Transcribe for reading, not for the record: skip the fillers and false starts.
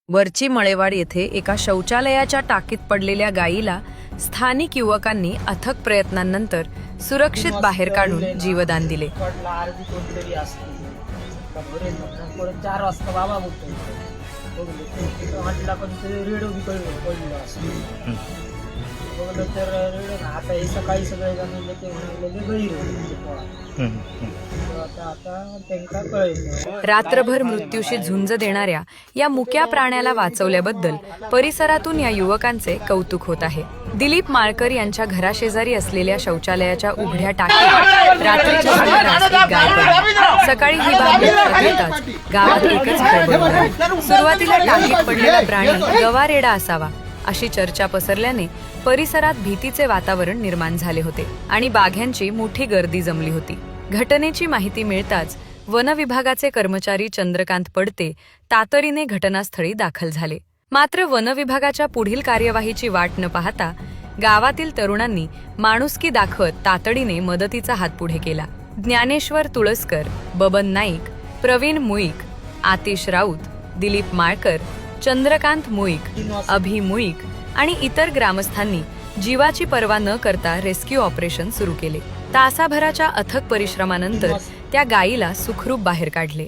वरची मळेवाड येथे एका शौचालयाच्या टाकीत पडलेल्या गायीला स्थानिक युवकांनी अथक प्रयत्नांनंतर सुरक्षित बाहेर काढून जीवदान दिले. रात्रभर मृत्यूशी झुंज देणाऱ्या या मुक्या प्राण्याला वाचवल्याबद्दल परिसरातून या युवकांचे कौतुक होत आहे. दिलीप माळकर यांच्या घराशेजारी असलेल्या शौचालयाच्या उघड्या टाकीत रात्रीच्या सुमारास एक गाय पडली. सकाळी ही बाब लक्षात येताच गावात एकच खळबळ उडाली. सुरुवातीला टाकीत पडलेला प्राणी गवारेडा असावा अशी चर्चा पसरल्याने परिसरात भीतीचे वातावरण निर्माण झाले होते आणि बाघ्यांची मोठी गर्दी जमली होती. घटनेची माहिती मिळताच वन विभागाचे कर्मचारी चंद्रकांत पडते तातडीने घटनास्थळी दाखल झाले. मात्र वन विभागाच्या पुढील कार्यवाहीची वाट न पाहता गावातील तरुणांनी माणुसकी दाखवत तातडीने मदतीचा हात पुढे केला. ज्ञानेश्वर तुळसकर, बबन नाईक, प्रवीण मुईक, आतिश राऊत, दिलीप माळकर, चंद्रकांत मुईक, अभि मुईक आणि इतर ग्रामस्थांनी जीवाची पर्वा न करता रेस्क्यू ऑपरेशन सुरू केले. तासाभराच्या अथक परिश्रमानंतर त्या गायीला सुखरूप बाहेर काढले.